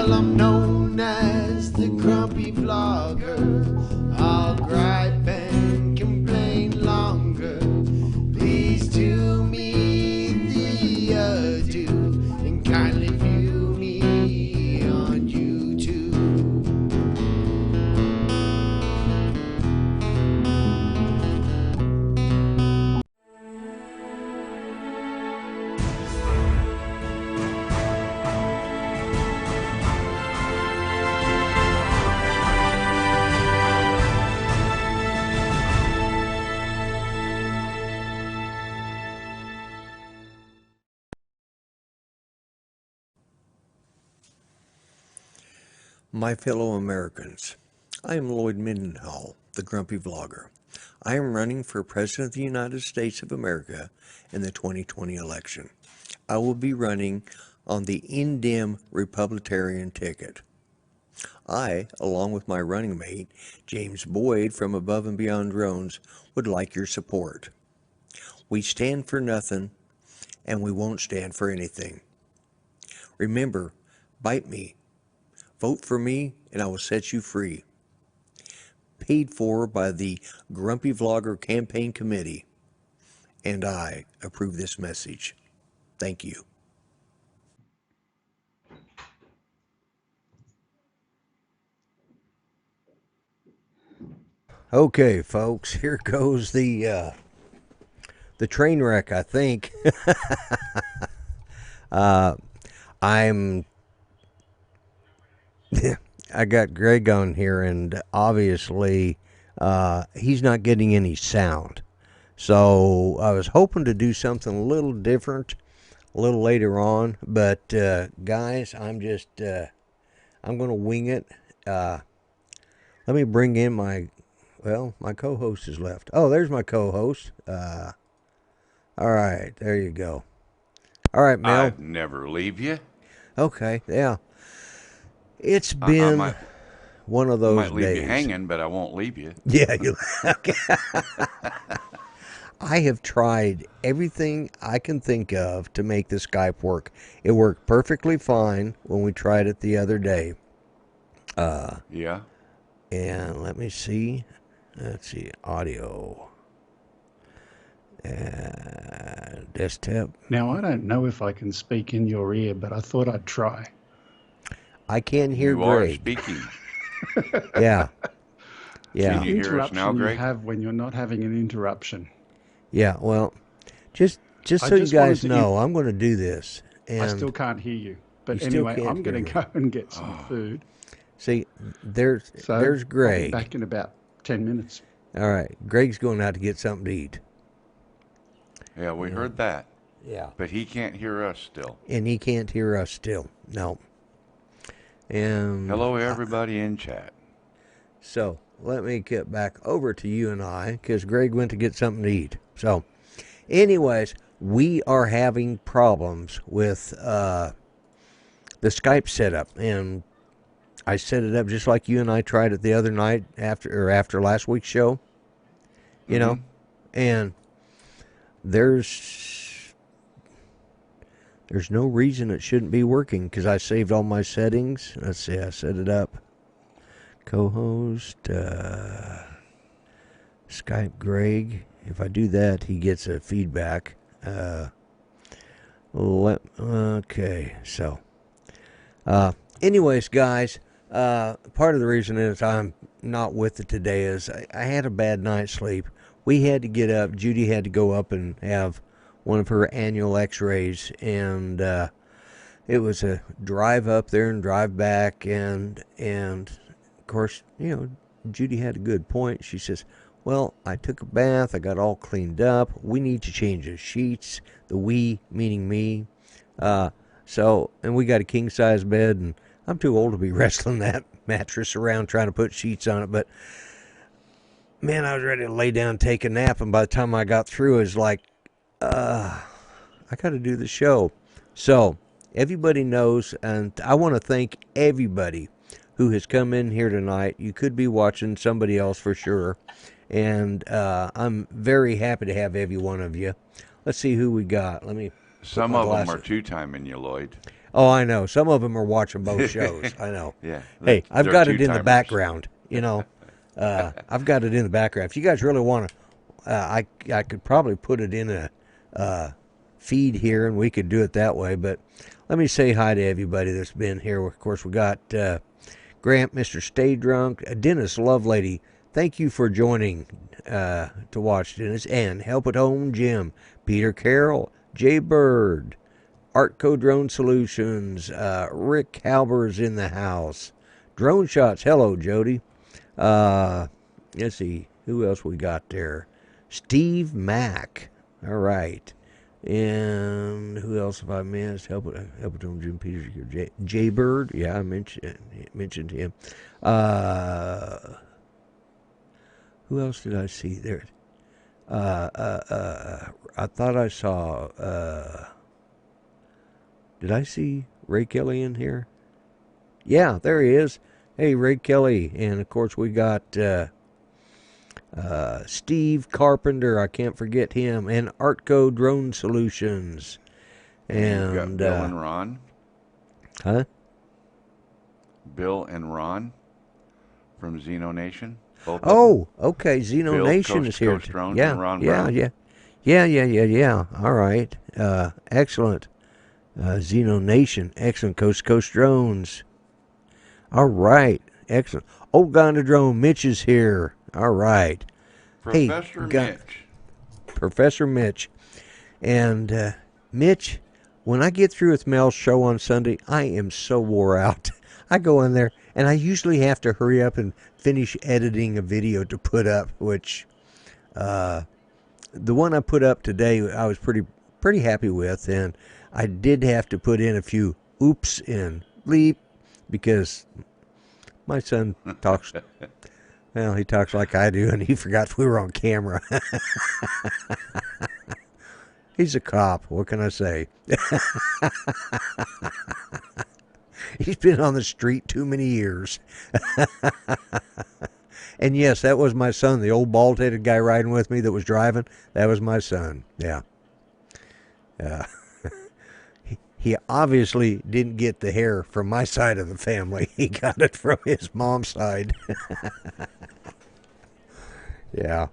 Well, I'm known as the grumpy vlogger. I'll gripe and complain longer. Please do me the ado and kindly view me on YouTube. My fellow Americans, I am Lloyd Mendenhall, the Grumpy Vlogger. I am running for President of the United States of America in the 2020 election. I will be running on the Indem Republican ticket. I, along with my running mate, James Boyd from Above and Beyond Drones, would like your support. We stand for nothing, and we won't stand for anything. Remember, bite me. Vote for me, and I will set you free. Paid for by the Grumpy Vlogger Campaign Committee. And I approve this message. Thank you. Okay, folks, here goes the train wreck, I think. I got Greg on here, and obviously he's not getting any sound. So I was hoping to do something a little different a little later on, but guys, I'm going to wing it. Let me bring in my co-host is left. Oh, there's my co-host. All right, there you go. All right, Mel. I'd never leave you. Okay, yeah. It's been one of those days. I might leave you hanging, but I won't leave you. Yeah, okay. I have tried everything I can think of to make the Skype work. It worked perfectly fine when we tried it the other day. Yeah. And let me see. Let's see. Audio. Desktop. Now, I don't know if I can speak in your ear, but I thought I'd try. I can't hear you Greg. You are speaking. Yeah. Yeah. Can you hear us now, Greg? You have when you're not having an interruption. Yeah, well, just so you guys know, I'm going to do this. And I still can't hear you. But anyway, I'm going to go and get some food. See, there's Greg. I'll be back in about 10 minutes. All right. Greg's going out to get something to eat. Yeah, we heard that. Yeah. But he can't hear us still. And he can't hear us still. No. And hello, everybody in chat. So let me get back over to you and I, because Greg went to get something to eat. So, anyways, we are having problems with the Skype setup, and I set it up just like you and I tried it the other night after last week's show. You know, and there's no reason it shouldn't be working, because I saved all my settings. Let's see, I set it up. Co-host, Skype Greg. If I do that, he gets a feedback. Okay, so. Anyways, guys, part of the reason is I'm not with it today is I had a bad night's sleep. We had to get up. Judy had to go up and have one of her annual x-rays, and it was a drive up there and drive back, and of course, you know, Judy had a good point. She says, well, I took a bath, I got all cleaned up, we need to change the sheets, the we meaning me, and we got a king-size bed, and I'm too old to be wrestling that mattress around trying to put sheets on it, but man, I was ready to lay down and take a nap, and by the time I got through, it was like, I got to do the show. So, everybody knows, and I want to thank everybody who has come in here tonight. You could be watching somebody else for sure, and I'm very happy to have every one of you. Let's see who we got. Let me Some of them are two-timing you, Lloyd. Oh, I know. Some of them are watching both shows. I know. Yeah. Hey, I've they're got it in the two-timers. background. I've got it in the background. If you guys really want to, I could probably put it in a feed here, and we could do it that way. But let me say hi to everybody that's been here. Of course, we got Grant, Mr. Stay Drunk, Dennis Lovelady. Thank you for joining to watch, Dennis, and Help at Home Jim, Peter Carroll, Jay Bird, Artco Drone Solutions, Rick Halber's in the house, Drone Shots. Hello, Jody. Let's see who else we got there. Steve Mack. All right. And who else have I missed? Help it on Jim Peters. Jay Bird. Yeah, I mentioned him. Who else did I see there? I thought I saw. Did I see Ray Kelly in here? Yeah, there he is. Hey, Ray Kelly. And of course we got Steve Carpenter, I can't forget him, and Artco Drone Solutions. And you got Bill and Ron. Huh? Bill and Ron from Xeno Nation. Okay. Xeno Bill, Nation Coast is here. Coast Drones, Yeah, and Ron yeah, Brown. yeah. All right. Excellent. Xeno Nation. Excellent. Coast to Coast Drones. All right. Excellent. Old guy on the drone, Mitch is here. All right. Professor Mitch. Professor Mitch. And Mitch, when I get through with Mel's show on Sunday, I am so wore out. I go in there, and I usually have to hurry up and finish editing a video to put up, which the one I put up today I was pretty happy with, and I did have to put in a few oops and bleep because my son talks, well, he talks like I do, and he forgot we were on camera. He's a cop. What can I say? He's been on the street too many years. And yes, that was my son, the old bald-headed guy riding with me that was driving. That was my son. Yeah. He obviously didn't get the hair from my side of the family. He got it from his mom's side. Yeah.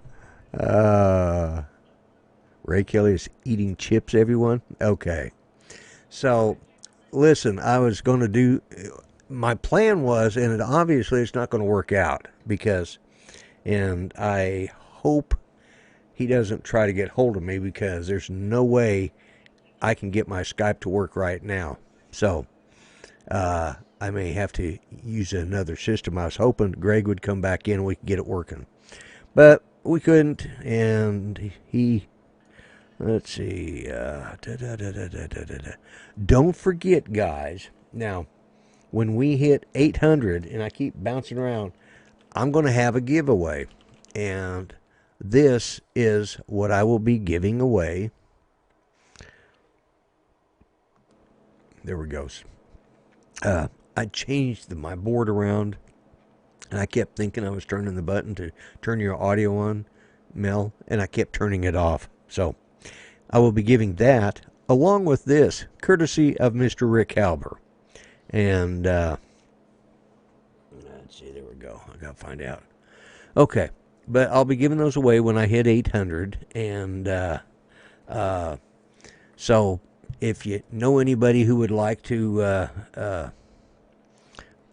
Ray Kelly is eating chips, everyone? Okay. So, listen, I was going to do... My plan was, and obviously it's not going to work out, because... And I hope he doesn't try to get hold of me, because there's no way I can get my Skype to work right now. So, I may have to use another system. I was hoping Greg would come back in and we could get it working. But we couldn't, and he... Let's see. Don't forget, guys. Now, when we hit 800, and I keep bouncing around, I'm going to have a giveaway. And this is what I will be giving away. There we go. I changed my board around, and I kept thinking I was turning the button to turn your audio on, Mel, and I kept turning it off. So I will be giving that along with this, courtesy of Mr. Rick Halber. And let's see, there we go. I got to find out. Okay, but I'll be giving those away when I hit 800. And so if you know anybody who would like to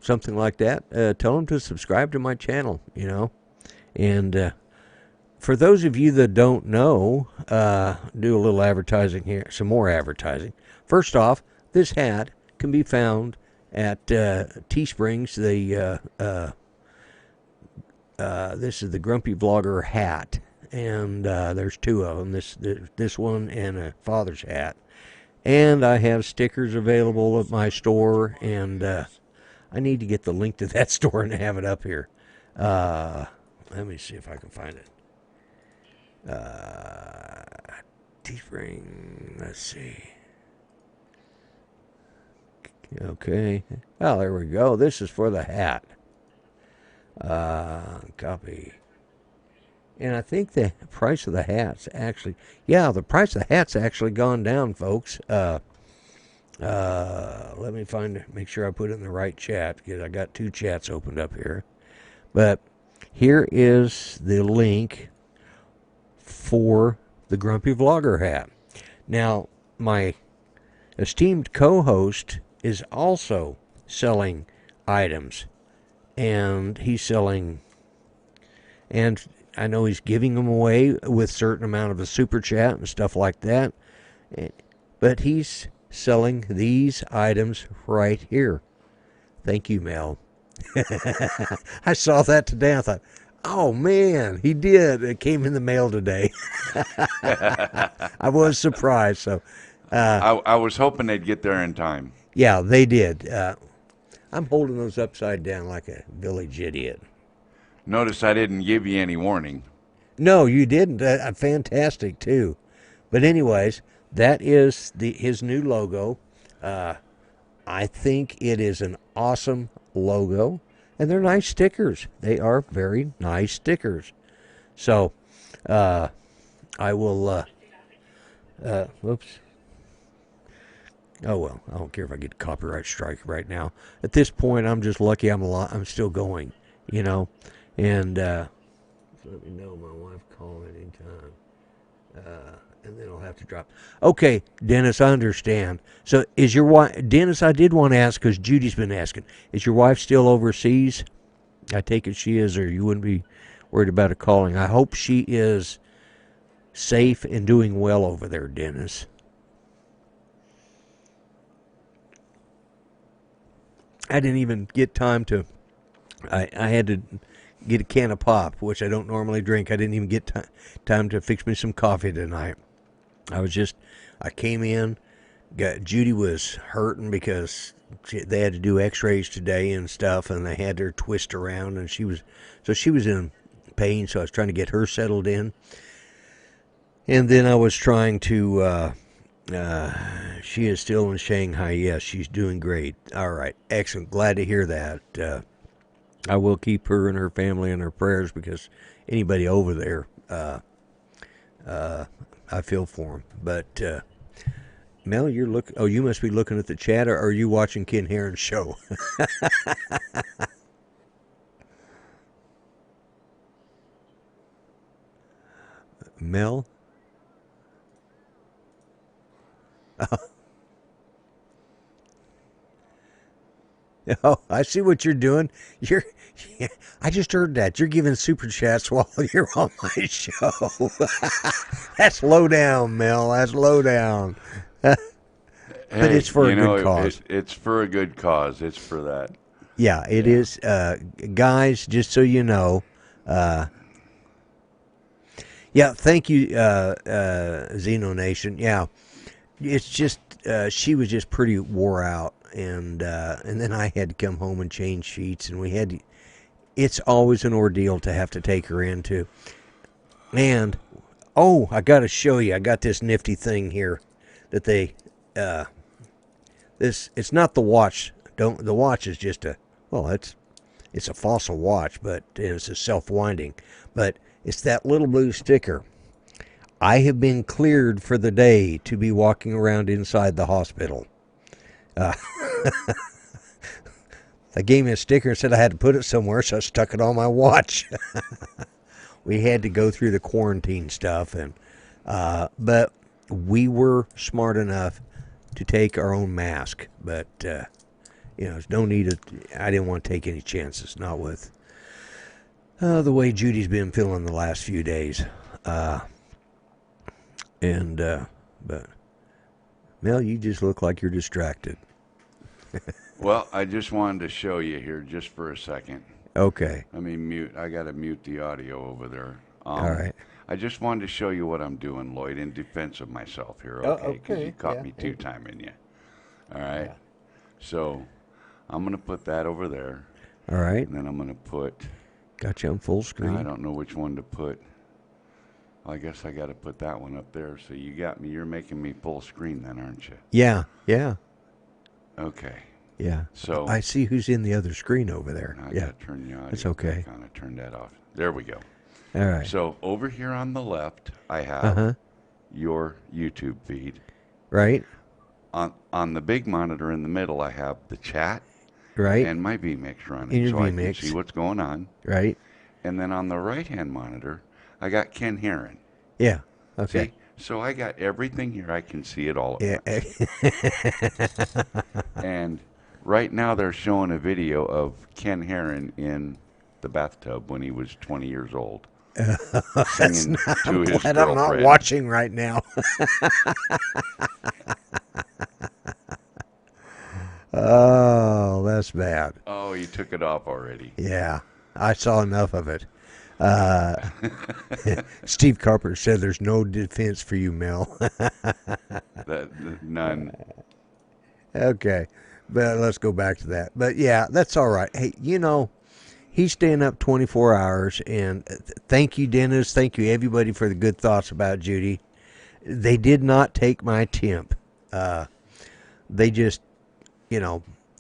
something like that, tell them to subscribe to my channel, you know. And for those of you that don't know, do a little advertising here, some more advertising. First off, this hat can be found at Teesprings. This is the Grumpy Vlogger hat, and there's two of them. This one and a father's hat. And I have stickers available at my store, and I need to get the link to that store and have it up here. Let me see if I can find it. Teespring, let's see. Okay. Oh, there we go. This is for the hat. Copy. And I think the price of the hat's actually... Yeah, the price of the hat's actually gone down, folks. Let me make sure I put it in the right chat because I got two chats opened up here. But here is the link for the Grumpy Vlogger hat. Now, my esteemed co-host is also selling items, and he's selling, and I know he's giving them away with certain amount of a super chat and stuff like that, but he's selling these items right here. Thank you, Mel. I saw that today. I thought, oh man, he did. It came in the mail today. I was surprised. So, I was hoping they'd get there in time. Yeah, they did. I'm holding those upside down like a village idiot. Notice I didn't give you any warning. No, you didn't. Fantastic too. But anyways, that is his new logo. I think it is an awesome logo, and they're nice stickers. They are very nice stickers. So, I will. Whoops. Oh well, I don't care if I get a copyright strike right now. At this point, I'm just lucky I'm still going, you know. And let me know. My wife call anytime. And then I'll have to drop. Okay, Dennis, I understand. So is your wife, Dennis, I did want to ask because Judy's been asking, is your wife still overseas? I take it she is, or you wouldn't be worried about her calling. I hope she is safe and doing well over there, Dennis. I didn't even get time to, I had to get a can of pop, which I don't normally drink. I didn't even get time to fix me some coffee tonight. I came in, Judy was hurting because they had to do x-rays today and stuff, and they had her twist around, and she was in pain, so I was trying to get her settled in. And then I was trying to, she is still in Shanghai. Yes, she's doing great. All right, excellent. Glad to hear that. I will keep her and her family in her prayers because anybody over there, I feel for them. But Mel, you must be looking at the chat, or are you watching Ken Heron's show? Mel? Oh, I see what you're doing. I just heard that. You're giving super chats while you're on my show. That's low down, Mel. That's low down. But it's for a good cause. It's for a good cause. It's for that. Yeah, it is. Guys, just so you know. Yeah, thank you, Xeno Nation. Yeah, it's just, she was just pretty wore out. And then I had to come home and change sheets, and it's always an ordeal to have to take her into. And, I got to show you, I got this nifty thing here that it's not the watch. The watch is just it's a fossil watch, but it's a self-winding, but it's that little blue sticker. I have been cleared for the day to be walking around inside the hospital. They gave me a sticker and said I had to put it somewhere, so I stuck it on my watch. We had to go through the quarantine stuff, and but we were smart enough to take our own mask. But there's no need I didn't want to take any chances, not with the way Judy's been feeling the last few days. But Mel, you just look like you're distracted. Well, I just wanted to show you here just for a second. Okay. Let me mute. I got to mute the audio over there. All right. I just wanted to show you what I'm doing, Lloyd, in defense of myself here, okay? Because you caught me two-timing you. All right? Yeah. So I'm going to put that over there. All right. And then I'm going to put... Got you on full screen. I don't know which one to put. I guess I got to put that one up there. So you got me. You're making me full screen then, aren't you? Yeah. Okay. Yeah. So I see who's in the other screen over there. I got to turn the audio. It's okay. Kind of turn that off. There we go. All right. So over here on the left, I have your YouTube feed. Right. on the big monitor in the middle, I have the chat Right. and my vMix running, In your so vMix. I can see what's going on. Right. And then on the right-hand monitor, I got Ken Herron. Yeah. Okay. See? So I got everything here. I can see it all Yeah. at once. And right now they're showing a video of Ken Herron in the bathtub when he was 20 years old. Singing to his girlfriend. I'm not watching right now. Oh, that's bad. Oh, you took it off already. Yeah, I saw enough of it. Steve Carpenter said there's no defense for you, Mel. None. Okay, but let's go back to that. But yeah, that's all right. Hey, he's staying up 24 hours, and thank you, Dennis. Thank you, everybody, for the good thoughts about Judy. They did not take my temp. They just,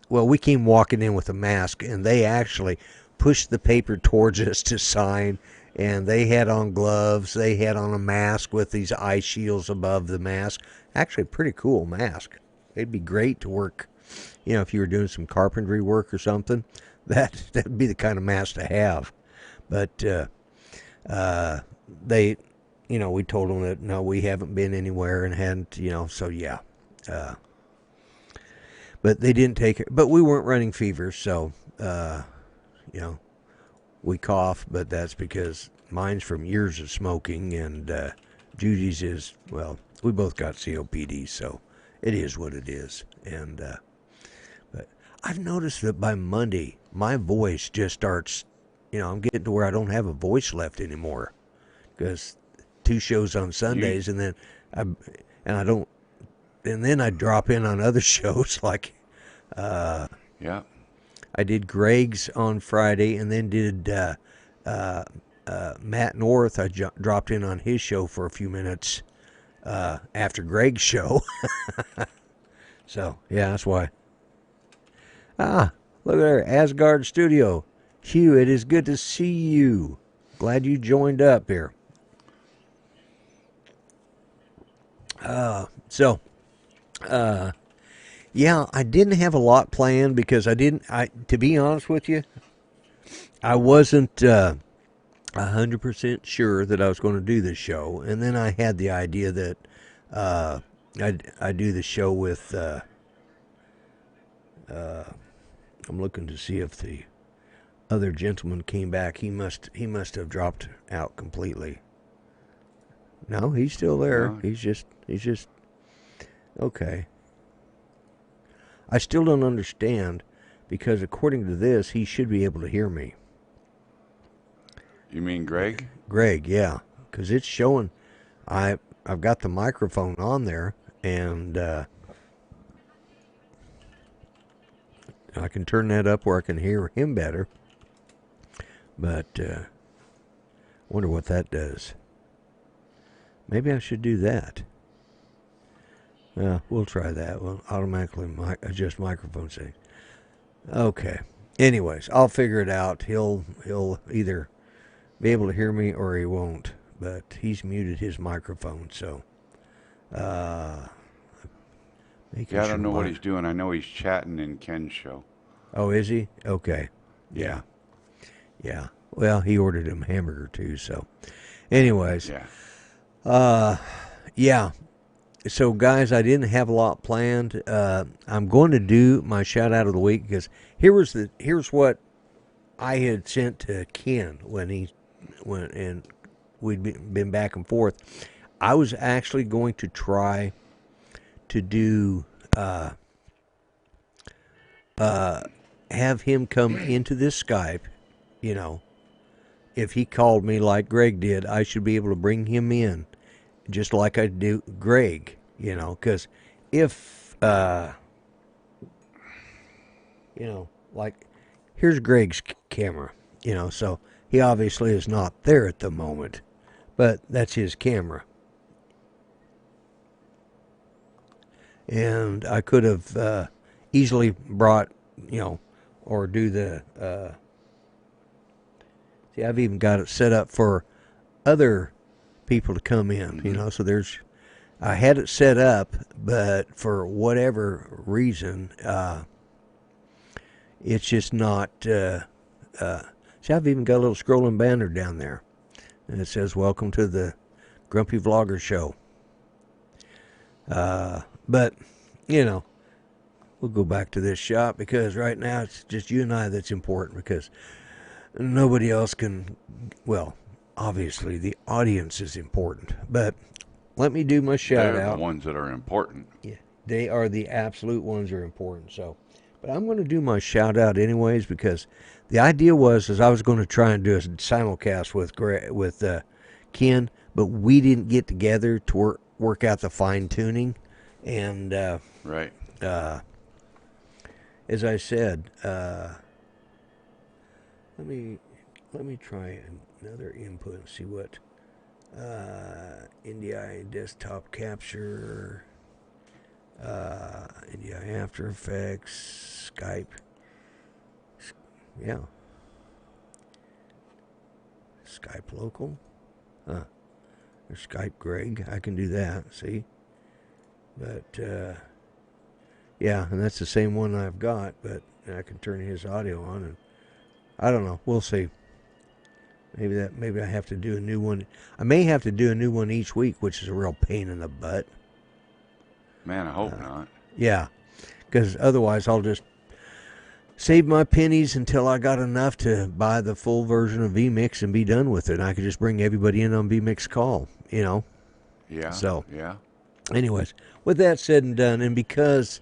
we came walking in with a mask, and they actually pushed the paper towards us to sign, and they had on gloves. They had on a mask with these eye shields above the mask. Actually, a pretty cool mask. It'd be great to work, if you were doing some carpentry work or something. That'd be the kind of mask to have. But they, we told them that, no, we haven't been anywhere and hadn't, so yeah. But they didn't take it. But we weren't running fevers, so, we cough, but that's because mine's from years of smoking, and Judy's is, we both got COPD, so it is what it is. And but I've noticed that by Monday, my voice just starts, I'm getting to where I don't have a voice left anymore, because 2 shows on Sundays, and then I drop in on other shows like, yeah. I did Greg's on Friday, and then did Matt North. I dropped in on his show for a few minutes after Greg's show. So, yeah, that's why. Look there, Asgard Studio. Hugh, it is good to see you. Glad you joined up here. Yeah, I didn't have a lot planned because to be honest with you, I wasn't 100% sure that I was going to do this show. And then I had the idea that I do the show with, I'm looking to see if the other gentleman came back. He must have dropped out completely. No, he's still there. No. He's just okay. I still don't understand, because according to this, he should be able to hear me. You mean Greg? Greg, yeah, because it's showing. I've got the microphone on there, and I can turn that up where I can hear him better. But wonder what that does. Maybe I should do that. We'll try that. We'll automatically adjust microphone settings. Okay. Anyways, I'll figure it out. He'll either be able to hear me or he won't. But he's muted his microphone, so I don't know what he's doing. I know he's chatting in Ken's show. Oh, is he? Okay. Yeah. Well, he ordered him a hamburger too, so anyways. Yeah. So, guys, I didn't have a lot planned. I'm going to do my shout-out of the week, because here's what I had sent to Ken when and we'd been back and forth. I was actually going to try to do have him come into this Skype. If he called me like Greg did, I should be able to bring him in, just like I do Greg, because if, like, here's Greg's camera, so he obviously is not there at the moment, but that's his camera. And I could have easily brought, or do the, see, I've even got it set up for other people to come in, so I had it set up, but for whatever reason, it's just not. See, I've even got a little scrolling banner down there, and it says "Welcome to the Grumpy Vlogger Show." But we'll go back to this shot because right now it's just you and I that's important because nobody else can. Well, obviously the audience is important, but let me do my shout They're out. the ones that are important. Yeah, they are the absolute ones that are important. So, but I'm going to do my shout out anyways because the idea was I was going to try and do a simulcast with Ken, but we didn't get together to work out the fine tuning, and Right. as I said, let me try another input and see what NDI desktop capture, NDI After Effects, Skype, yeah, Skype local, or Skype Greg. I can do that. See, but yeah, and that's the same one I've got, but I can turn his audio on, and I don't know. We'll see. Maybe I have to do a new one. I may have to do a new one each week, which is a real pain in the butt. Man, I hope not. Yeah, because otherwise I'll just save my pennies until I got enough to buy the full version of vMix and be done with it. And I could just bring everybody in on vMix call, Yeah. So, Yeah. anyways, with that said and done, and because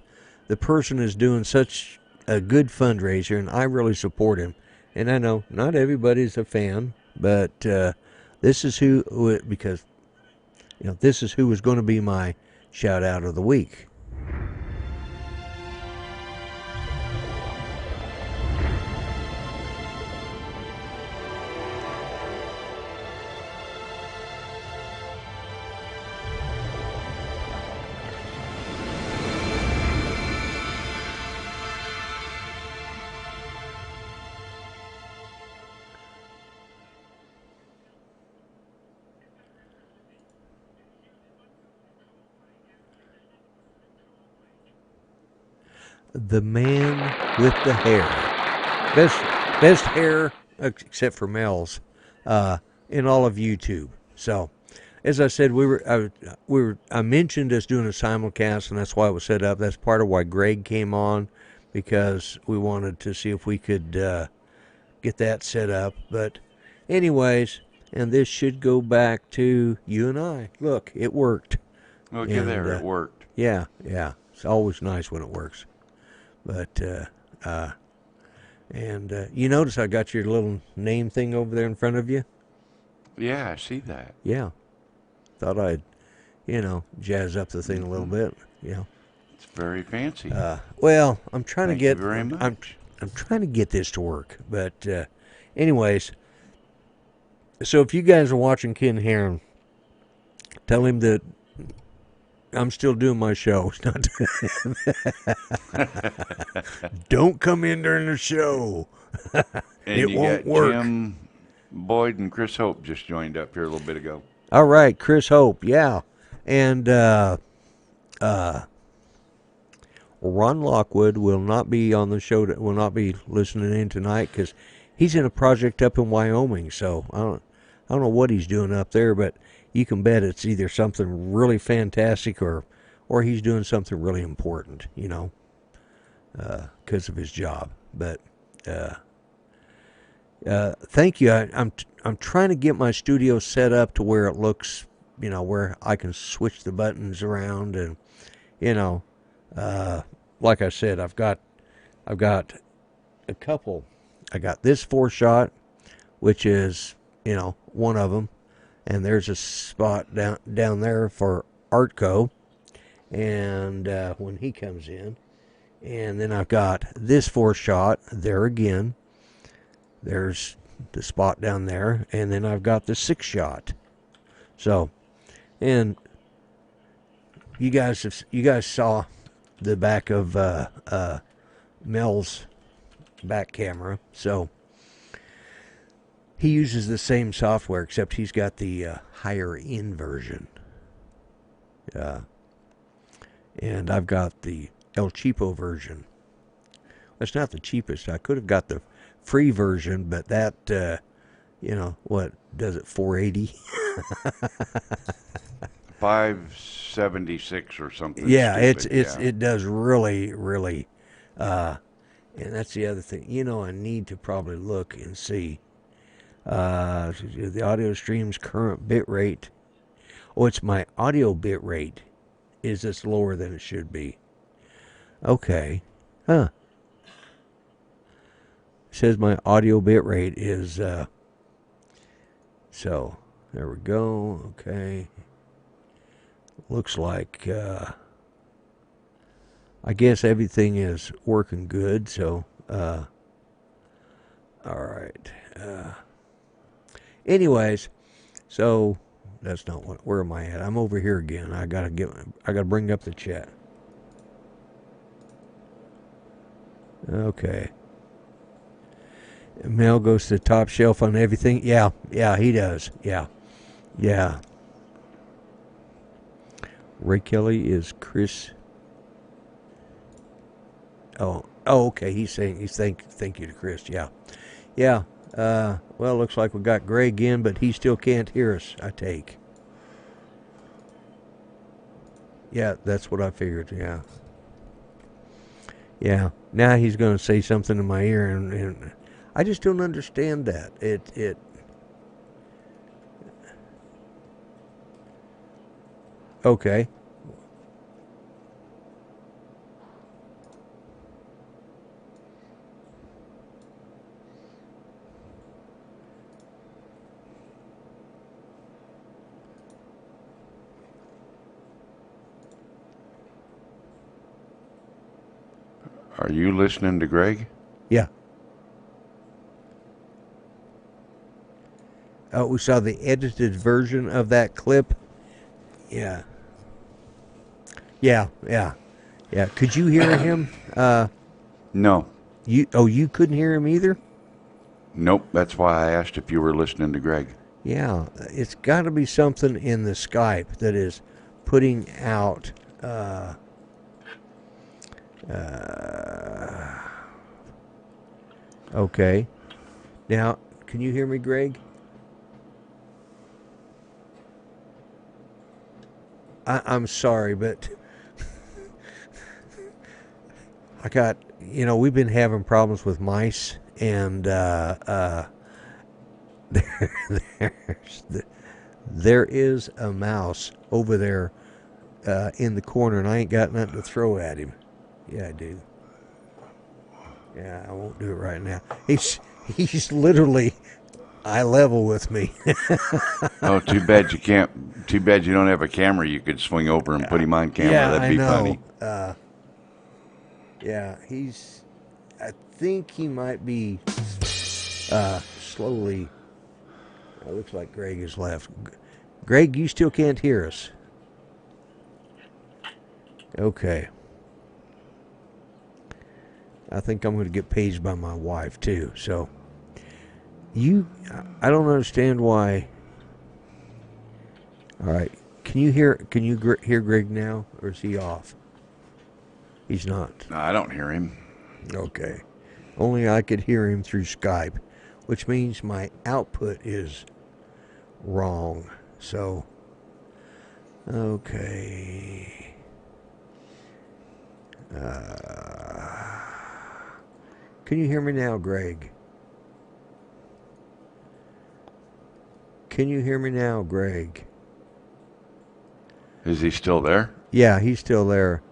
the person is doing such a good fundraiser, and I really support him, and I know not everybody's a fan, but this is who, because this is who was going to be my shout out of the week. The man with the hair, best hair except for Mel's, in all of YouTube. So, as I said, I mentioned us doing a simulcast, and that's why it was set up. That's part of why Greg came on, because we wanted to see if we could get that set up. But, anyways, and this should go back to you and I. Look, it worked. Okay, there, it worked. Yeah. It's always nice when it works. But, you notice I got your little name thing over there in front of you? Yeah, I see that. Yeah. Thought I'd, jazz up the thing a little bit, It's very fancy. Well, I'm trying Thank to get, you very much. I'm trying to get this to work. But, anyways, so if you guys are watching Ken Heron, tell him that I'm still doing my show. Don't come in during the show. And it you won't got work. Jim Boyd and Chris Hope just joined up here a little bit ago. All right, Chris Hope, yeah. And Ron Lockwood will not be on the show, will not be listening in tonight because he's in a project up in Wyoming. So I don't know what he's doing up there, but you can bet it's either something really fantastic or he's doing something really important, because of his job. But thank you. I'm trying to get my studio set up to where it looks, where I can switch the buttons around, and like I said, I've got a couple. I got this 4-shot, which is one of them. And there's a spot down there for Artco, and when he comes in, and then I've got this 4-shot there again. There's the spot down there, and then I've got the 6-shot. So, and you guys saw the back of Mel's back camera, so. He uses the same software, except he's got the higher end version. And I've got the El Cheapo version. It's not the cheapest. I could have got the free version, but that, what does it, $4.80? $5.76 or something. Yeah, stupid. it does really, really. And that's the other thing. I need to probably look and see. The audio stream's current bit rate. Oh, it's my audio bit rate. Is this lower than it should be? Okay. Huh. It says my audio bit rate is, so, there we go. Okay. Looks like, I guess everything is working good, so, all right. Anyways, so, that's not where am I at? I'm over here again. I gotta bring up the chat. Okay. Mel goes to the top shelf on everything. Yeah, he does. Yeah. Ray Kelly is Chris. Oh, okay. He's saying thank you to Chris. Yeah. Well, looks like we got Greg in, but he still can't hear us. I take. Yeah, that's what I figured. Yeah. Now he's going to say something in my ear, and I just don't understand that. It. Okay. Are you listening to Greg? Yeah. Oh, we saw the edited version of that clip. Yeah. Could you hear him? No. You couldn't hear him either? Nope. That's why I asked if you were listening to Greg. Yeah, it's got to be something in the Skype that is putting out. Okay. Now, can you hear me, Greg? I'm sorry, but I got, we've been having problems with mice, and there is a mouse over there in the corner, and I ain't got nothing to throw at him. Yeah, I do. Yeah, I won't do it right now. He's literally eye level with me. Oh, too bad you can't. Too bad you don't have a camera. You could swing over and put him on camera. Yeah, That'd be funny. Yeah, I think he might be slowly. It looks like Greg has left. Greg, you still can't hear us. Okay. I think I'm going to get paged by my wife too. So, I don't understand why. All right, can you hear Greg now, or is he off? He's not. No, I don't hear him. Okay, only I could hear him through Skype, which means my output is wrong. So, okay. Can you hear me now, Greg? Can you hear me now, Greg? Is he still there? Yeah, he's still there.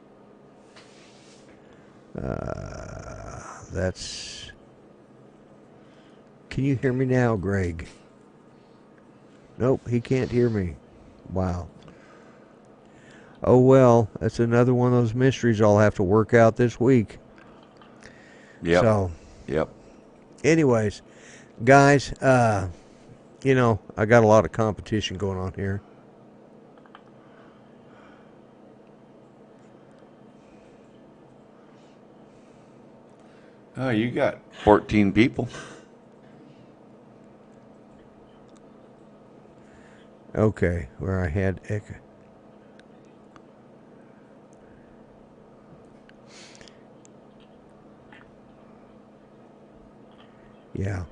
Can you hear me now, Greg? Nope, he can't hear me. Wow. Oh well, that's another one of those mysteries I'll have to work out this week. Yep. So, yep. Anyways, guys, I got a lot of competition going on here. Oh, you got 14 people. Okay, where I had echo. Yeah.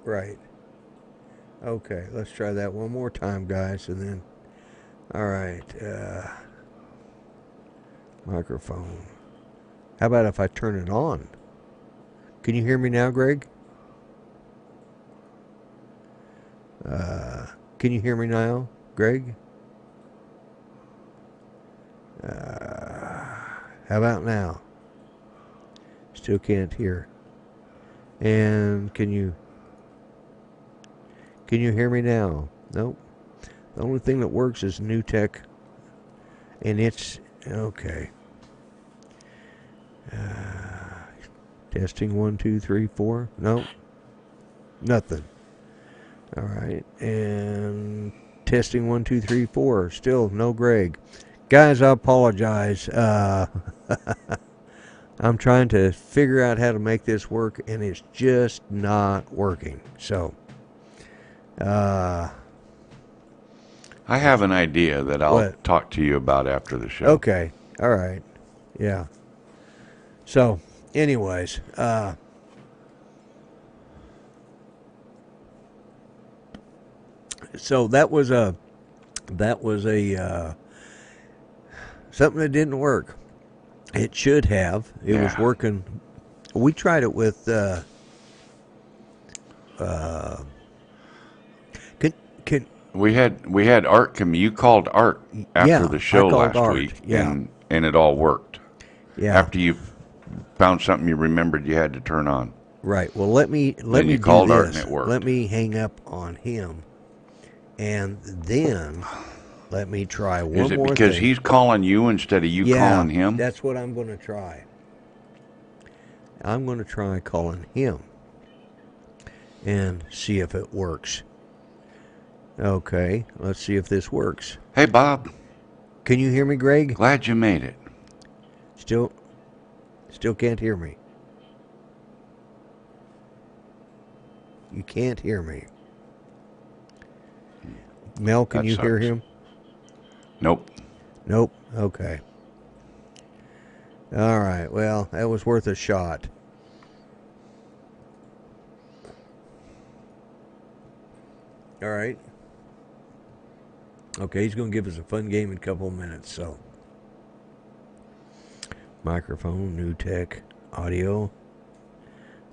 Right. Okay, let's try that one more time, guys, and then. All right. Microphone. How about if I turn it on? Can you hear me now, Greg? Can you hear me now, Greg? How about now? Still can't hear. And can you hear me now? Nope. The only thing that works is New Tech, and it's okay. Testing 1, 2, 3, 4. Nope. Nothing. All right, and testing 1, 2, 3, 4. Still no Greg. Guys, I apologize. I'm trying to figure out how to make this work, and it's just not working. So, I have an idea that I'll talk to you about after the show. Okay. All right. Yeah. So, anyways, so that was a something that didn't work. It should have. It was working. We tried it with we had Art come. You called Art after the show last week, and it all worked. Yeah. After you found something you remembered you had to turn on. Right. Well, let me do Art and this. it worked. Let me hang up on him, and then let me try one more thing. Is it because he's calling you instead of you calling him? That's what I'm going to try. I'm going to try calling him and see if it works. Okay, let's see if this works. Hey, Bob. Can you hear me, Greg? Glad you made it. Still can't hear me. You can't hear me. Mel, can you hear him? Nope. Nope. Okay. All right. Well, that was worth a shot. All right. Okay, he's going to give us a fun game in a couple of minutes, so. Microphone, New Tech, audio.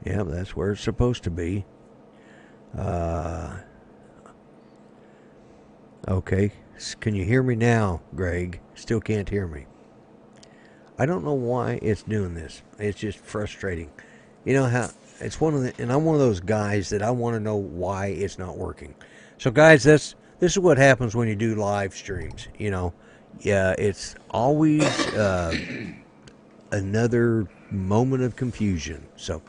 Yeah, that's where it's supposed to be. Okay. Can you hear me now, Greg? Still can't hear me. I don't know why it's doing this. It's just frustrating. You know how it's and I'm one of those guys that I want to know why it's not working. So guys, this is what happens when you do live streams, you know. Yeah, it's always another moment of confusion. So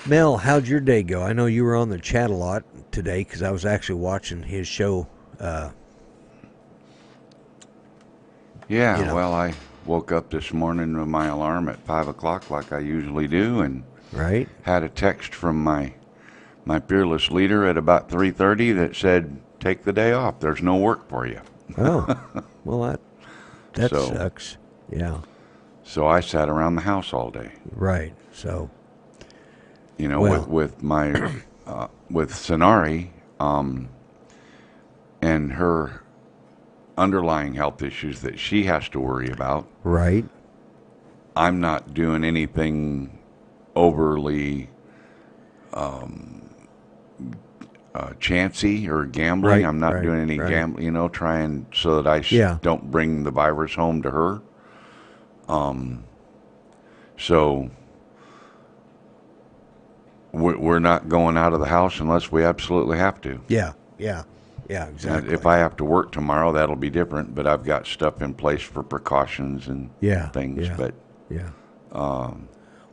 Mel, how'd your day go? I know you were on the chat a lot today because I was actually watching his show. Well, I woke up this morning with my alarm at 5 o'clock like I usually do, and had a text from my fearless leader at about 3:30 that said, "Take the day off. There's no work for you." Oh, well, that sucks. Yeah. So I sat around the house all day. Right. So. You know, with my with Sonari, and her underlying health issues that she has to worry about. Right. I'm not doing anything overly chancy or gambling. Right, I'm not doing any gambling, you know, trying so that I don't bring the virus home to her. So we're not going out of the house unless we absolutely have to. Yeah, exactly. If I have to work tomorrow, that'll be different, but I've got stuff in place for precautions and things. Yeah, but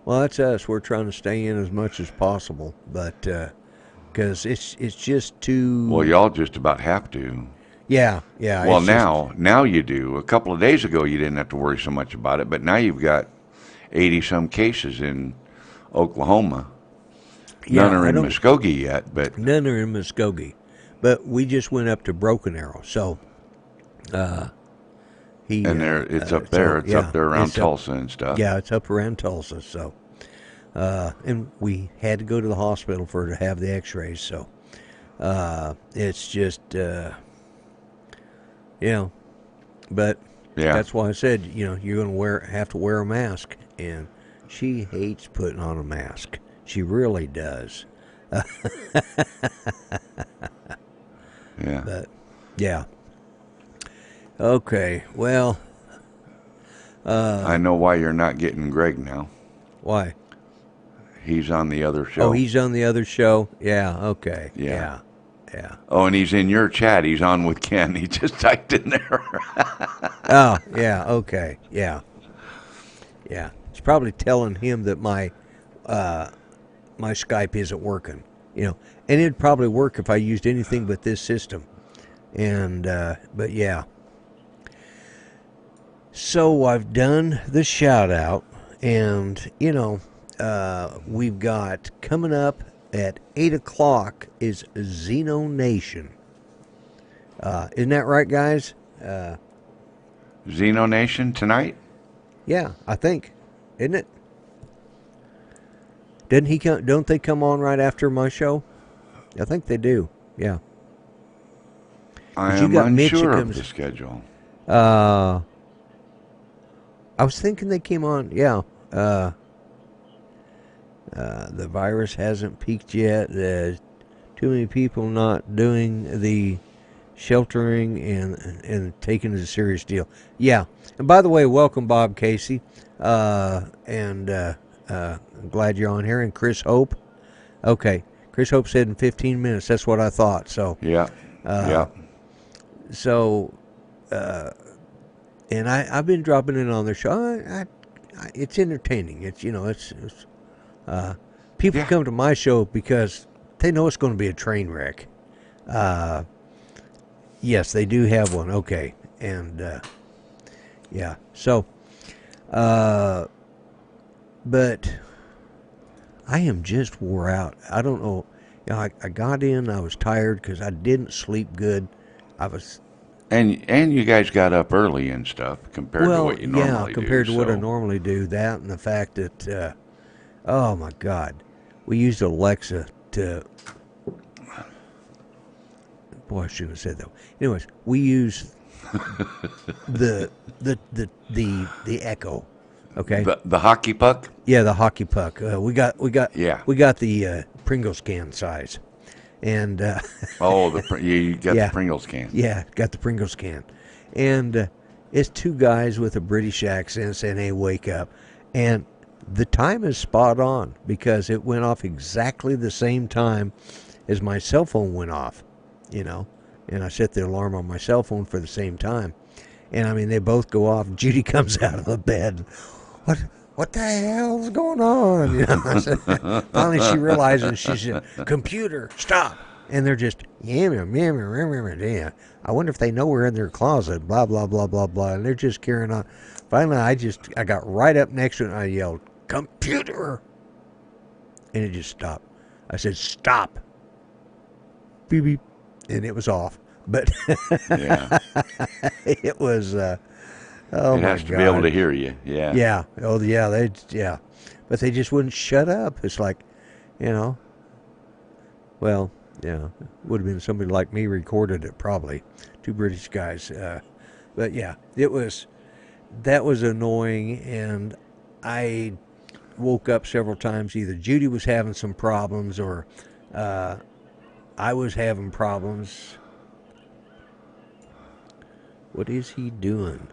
well, that's us. We're trying to stay in as much as possible, but because it's just too. Well, y'all just about have to. Yeah. Well, now you do. A couple of days ago, you didn't have to worry so much about it, but now you've got 80-some cases in Oklahoma. None are in Muskogee yet, but none are in Muskogee. but we just went up to Broken Arrow. So, it's up there. It's up there around Tulsa and stuff. Yeah, it's up around Tulsa. So, and we had to go to the hospital for her to have the X-rays. So, it's just, but that's why I said, you're going to have to wear a mask, and she hates putting on a mask. She really does. Yeah. But, yeah. Okay, well. I know why you're not getting Greg now. Why? He's on the other show. Oh, he's on the other show? Yeah, okay. Yeah. Yeah. Oh, and he's in your chat. He's on with Ken. He just typed in there. Oh, yeah, okay. Yeah. Yeah. It's probably telling him that my Skype isn't working, and it'd probably work if I used anything but this system. And, but yeah. So I've done the shout out, and, we've got coming up at 8 o'clock is Xeno Nation. Isn't that right, guys? Xeno Nation tonight? Yeah, I think. Isn't it? Didn't he come? Don't they come on right after my show? I think they do. Yeah. I am unsure of the schedule. I was thinking they came on. Yeah. The virus hasn't peaked yet. Too many people not doing the sheltering and taking it as a serious deal. Yeah. And by the way, welcome Bob Casey. I'm glad you're on here. And Chris Hope. Okay. Chris Hope said in 15 minutes. That's what I thought. So. Yeah. So, and I've been dropping in on their show. It's entertaining. It's people come to my show because they know it's going to be a train wreck. Yes, they do have one. Okay, and yeah. So, but I am just wore out. I don't know. I got in. I was tired because I didn't sleep good. I was. And you guys got up early and stuff compared to what you normally do. Yeah, compared to what I normally do. That and the fact that, oh my God, we used Alexa to. Boy, I shouldn't have said that. Anyways, we use the Echo. Okay. The hockey puck. Yeah, the hockey puck. We got the Pringles can size. And you got the Pringles can. Yeah, got the Pringles can. And it's two guys with a British accent saying, "Hey, wake up." And the time is spot on because it went off exactly the same time as my cell phone went off, and I set the alarm on my cell phone for the same time. And I mean, they both go off. Judy comes out of the bed. What the hell's going on? Finally, she realizes she's a computer. Stop. And they're just, yeah. I wonder if they know we're in their closet, blah, blah, blah, blah, blah. And they're just carrying on. Finally, I got right up next to it and I yelled, "Computer!" And it just stopped. I said, "Stop." Beep, beep. And it was off. But yeah. It was... Oh, it has to be able to hear you. Yeah. Yeah. Oh, yeah. But they just wouldn't shut up. It's like, well, yeah, would have been somebody like me recorded it probably. Two British guys. But yeah, that was annoying. And I woke up several times. Either Judy was having some problems or I was having problems. What is he doing?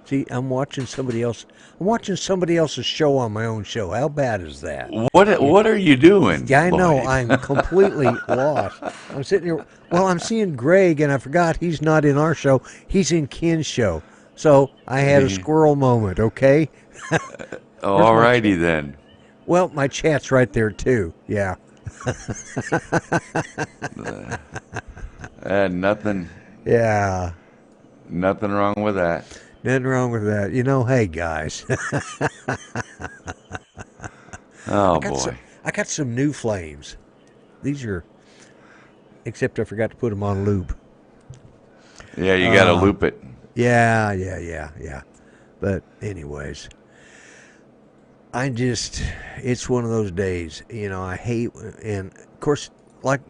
See, I'm watching somebody else's show on my own show. How bad is that? What are you doing? Yeah, I know. I'm completely lost. I'm sitting here. Well, I'm seeing Greg, and I forgot he's not in our show. He's in Ken's show. So I had a squirrel moment, okay? All righty then. Well, my chat's right there, too. Yeah. Nothing. Yeah. Nothing wrong with that. Nothing wrong with that. Hey, guys. Oh, boy. I got some new flames. These are except I forgot to put them on loop. Yeah, you got to loop it. Yeah. But anyways, it's one of those days, I hate, and of course, like,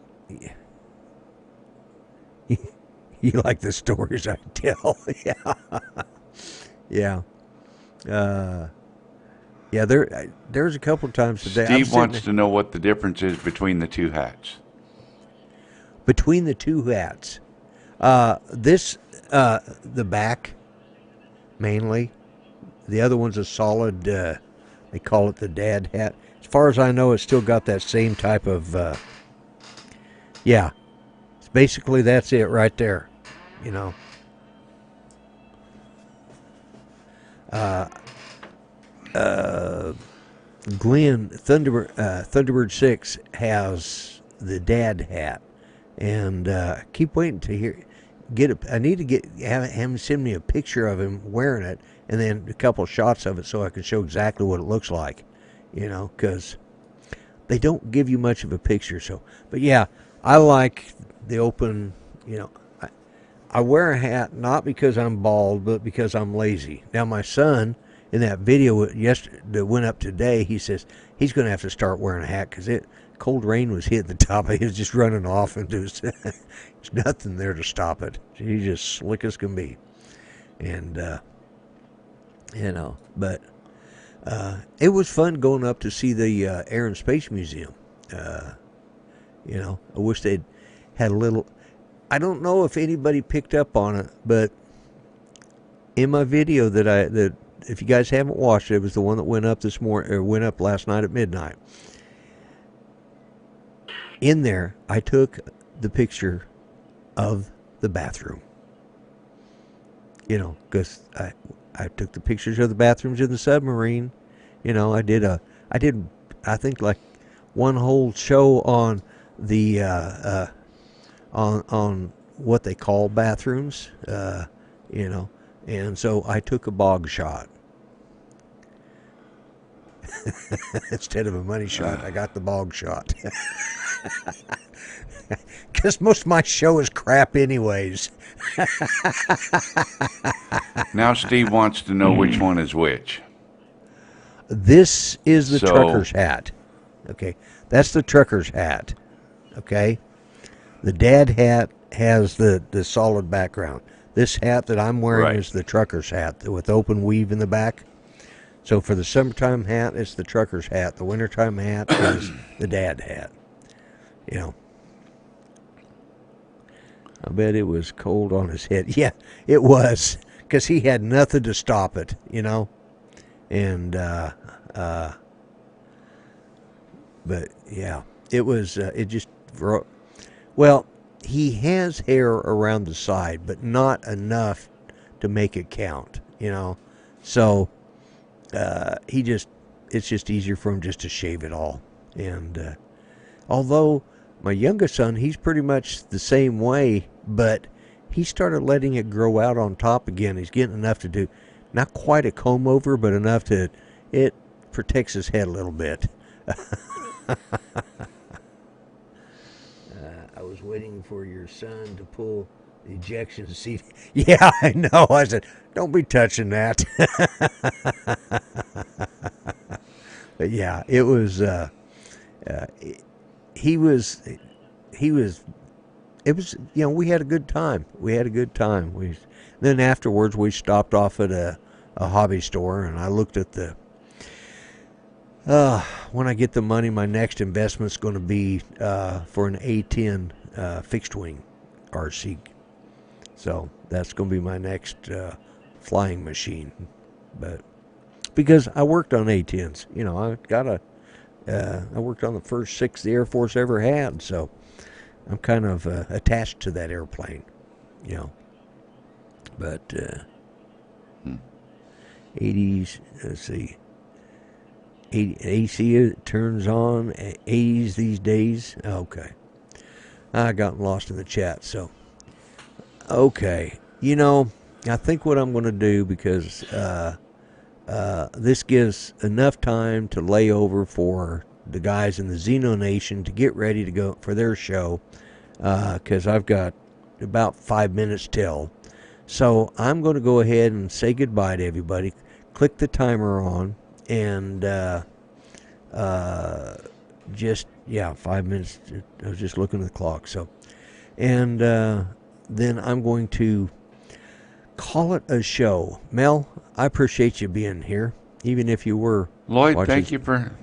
you like the stories I tell. Yeah. Yeah, there's a couple of times today. Steve wants to know what the difference is between the two hats. Between the two hats, the back, mainly. The other one's a solid, they call it the dad hat. As far as I know, it's still got that same type of, yeah. Basically, that's it right there, Glenn, Thunderbird 6 has the dad hat. And keep waiting to get it. I need to have him send me a picture of him wearing it, and then a couple of shots of it so I can show exactly what it looks like, because they don't give you much of a picture. So, but yeah, I like the open. I wear a hat not because I'm bald, but because I'm lazy. Now, my son in that video that went up today, he says he's going to have to start wearing a hat because cold rain was hitting the top. He was just running off into there's nothing there to stop it. He's just slick as can be. And, but it was fun going up to see the Air and Space Museum. I wish they'd had a little, I don't know if anybody picked up on it, but in my video that if you guys haven't watched it, it was the one that went up went up last night at midnight. In there, I took the picture of the bathroom. Because I took the pictures of the bathrooms in the submarine. I did I think like one whole show on the on what they call bathrooms. And so I took a bog shot. Instead of a money shot, I got the bog shot. Because most of my show is crap anyways. Now Steve wants to know which one is which. This is the trucker's hat. Okay, that's the trucker's hat. Okay, the dad hat has the solid background. This hat that I'm wearing is the trucker's hat with open weave in the back. So for the summertime hat, it's the trucker's hat. The wintertime hat is the dad hat. I bet it was cold on his head. Yeah, it was, because he had nothing to stop it, And, but yeah, it was, well, he has hair around the side, but not enough to make it count, So, it's just easier for him just to shave it all. And, although my youngest son, he's pretty much the same way, but he started letting it grow out on top again. He's getting enough to do, not quite a comb over, but enough it protects his head a little bit. I was waiting for your son to pull the ejection seat. Yeah, I know. I said, don't be touching that. But yeah, it was, it was, we had a good time. Then afterwards we stopped off at a hobby store, and I looked at when I get the money, my next investment's going to be for an A10 fixed wing RC. So that's going to be my next flying machine. But because I worked on A10s, I worked on the first 6 the Air Force ever had, so I'm kind of attached to that airplane, But 80s, let's see, AC turns on 80s these days. Okay, I got lost in the chat. So, okay, I think what I'm going to do, because this gives enough time to lay over for the guys in the Xeno Nation to get ready to go for their show. because I've got about 5 minutes till. So I'm going to go ahead and say goodbye to everybody. Click the timer on, and just, 5 minutes. I was just looking at the clock. So, and then I'm going to call it a show. Mel, I appreciate you being here, even if you were Lloyd, watching,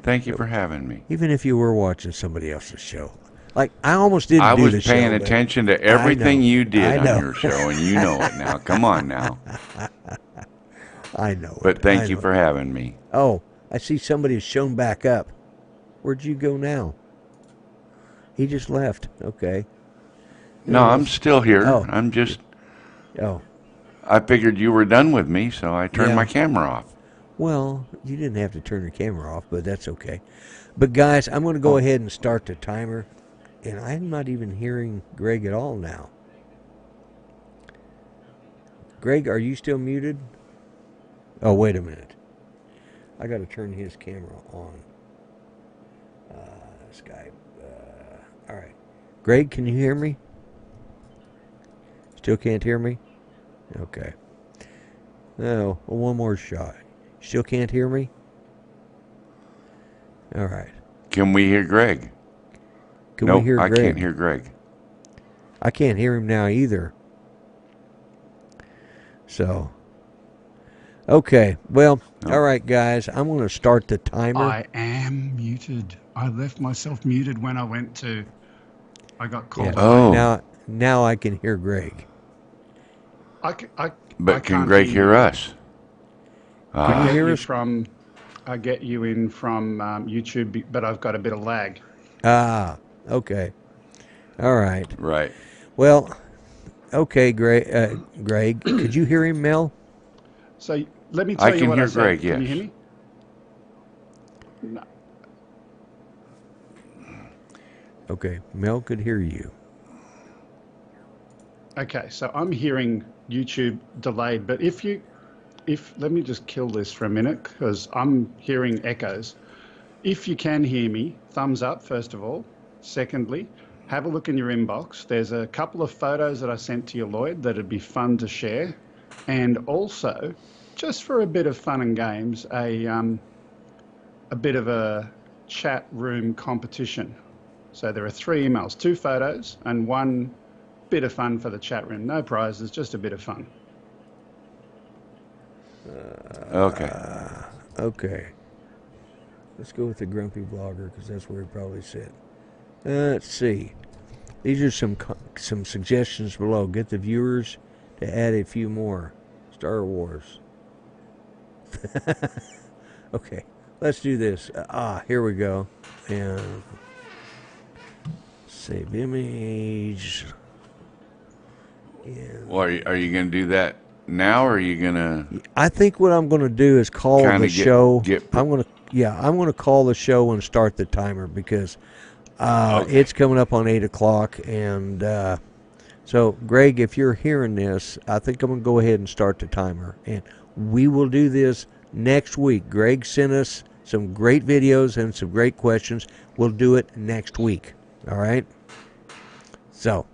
thank you for having me. even if you were watching somebody else's show. Like, I almost didn't I do was the show. paying attention to everything you did I know. on your show, and you know it now. Come on now. I know. But thank you for having me. Oh, I see somebody has shown back up. Where'd you go now? He just left. Okay. No, I'm still here. Oh. I'm just. Oh. I figured you were done with me, so I turned Yeah. my camera off. Well, you didn't have to turn your camera off, but that's okay. But guys, I'm going to go ahead and start the timer, and I'm not even hearing Greg at all now. Greg, are you still muted? Oh, wait a minute. I got to turn his camera on. Skype. All right. Greg, can you hear me? Still can't hear me? Okay. Oh, well, one more shot. Still can't hear me? All right. Can we hear Greg? Can Nope, we hear I Greg? can't hear Greg. I can't hear him now either. So, okay. Well, all right, guys. I'm going to start the timer. I am muted. I left myself muted when I went to. I got called away. Oh. Now I can hear Greg. But I can can't Greg hear hear you. us? Can you hear us? I get you in from YouTube, but I've got a bit of lag. Ah, okay. All right. Right. Well, okay, Greg. Could you hear him, Mel? So let me tell you what I said. Greg, Can you yes. hear me? No. Okay, Mel could hear you. Okay, so I'm hearing YouTube delayed, but let me just kill this for a minute because I'm hearing echoes. If you can hear me, thumbs up, first of all. Secondly, have a look in your inbox. There's a couple of photos that I sent to you, Lloyd, that'd be fun to share. And also, just for a bit of fun and games, a bit of a chat room competition. So there are 3 emails, 2 photos, and 1 bit of fun for the chat room. No prizes, just a bit of fun. Okay. Let's go with the grumpy vlogger because that's where he probably sit. Let's see. These are some suggestions below. Get the viewers to add a few more. Star Wars. Okay, let's do this. Here we go. And save image. And Well, are you going to do that now, or are you going to? I think what I'm going to do is call the show. I'm going to call the show and start the timer because it's coming up on 8 o'clock. And so, Greg, if you're hearing this, I think I'm going to go ahead and start the timer. And we will do this next week. Greg sent us some great videos and some great questions. We'll do it next week. All right? So,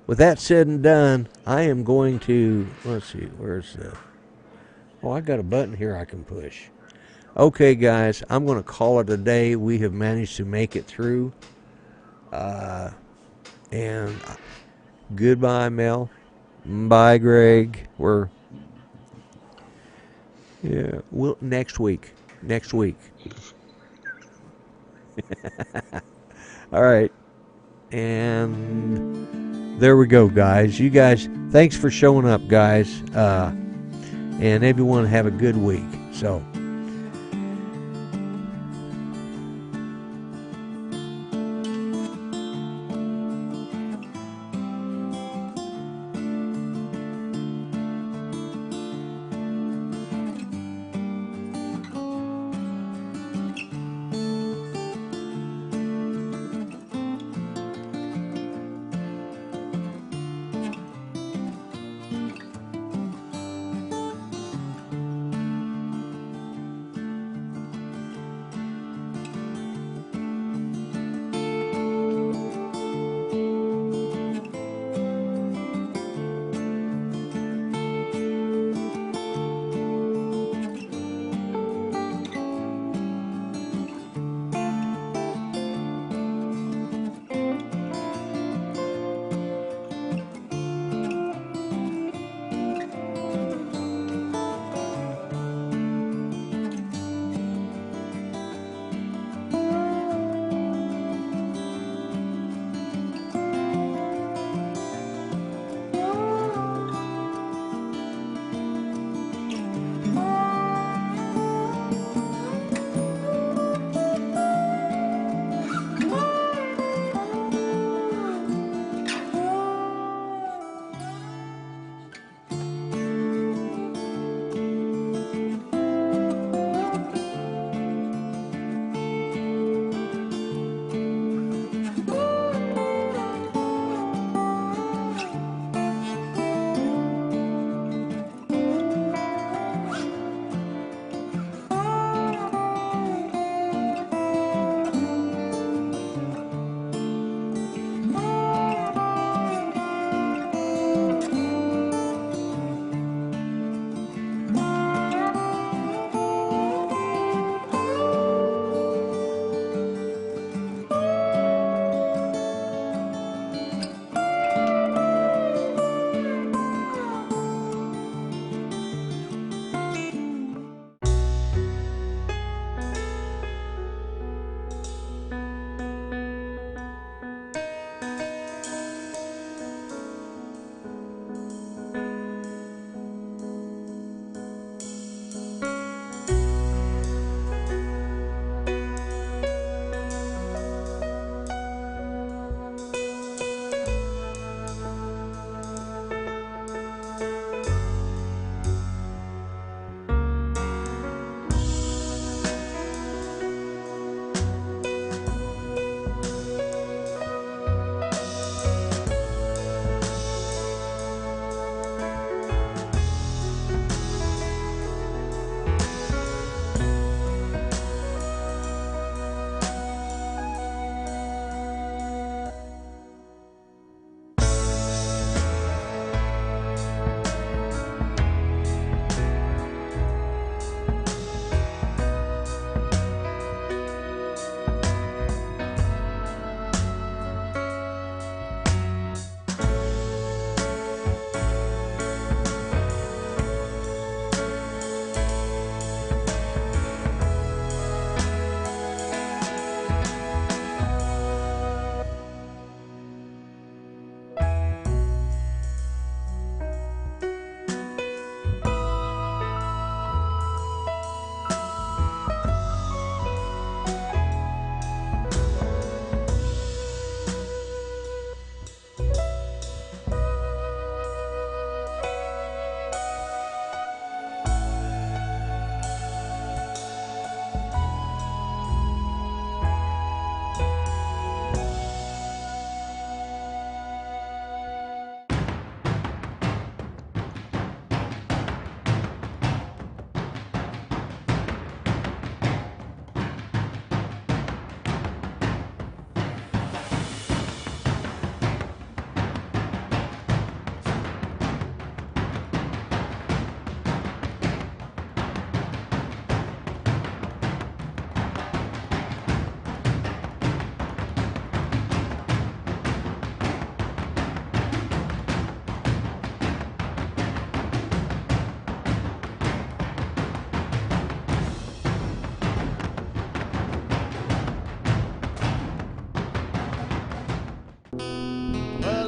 with that said and done, I am going to, let's see, where's the, I got a button here I can push. Okay, guys, I'm going to call it a day. We have managed to make it through. And goodbye, Mel. Bye, Greg. We'll next week. All right. And there we go, guys. You guys, thanks for showing up, guys. And everyone have a good week. So.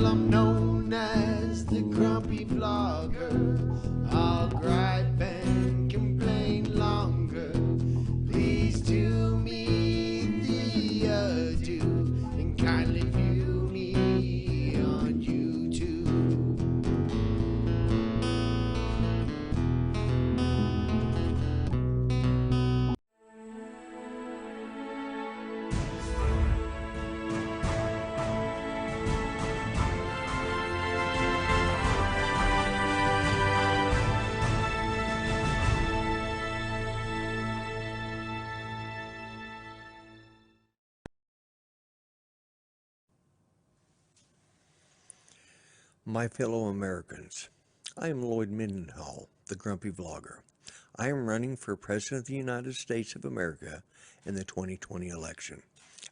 Well, I'm known as the grumpy vlogger. I'll gripe and complain longer. Please do me the ado and kindly view me on YouTube. My fellow Americans, I am Lloyd Mendenhall, the Grumpy Vlogger. I am running for President of the United States of America in the 2020 election.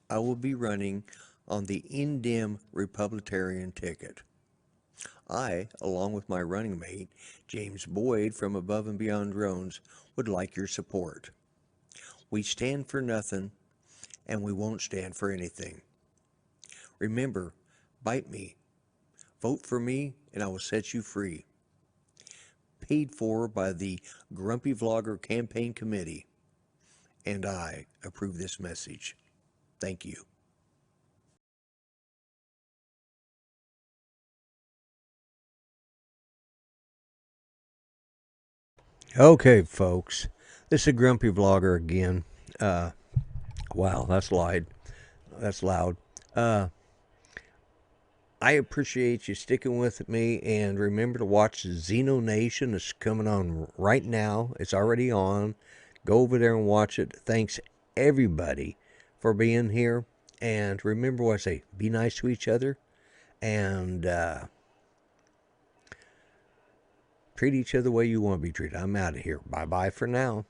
I will be running on the Indem Republican ticket. I, along with my running mate, James Boyd from Above and Beyond Drones, would like your support. We stand for nothing, and we won't stand for anything. Remember, bite me. Vote for me, and I will set you free. Paid for by the Grumpy Vlogger Campaign Committee. And I approve this message. Thank you. Okay, folks. This is a Grumpy Vlogger again. Wow, that's loud. That's loud. I appreciate you sticking with me, and remember to watch Xeno Nation. It's coming on right now. It's already on. Go over there and watch it. Thanks everybody for being here, and remember what I say: be nice to each other, and treat each other the way you want to be treated. I'm out of here. Bye bye for now.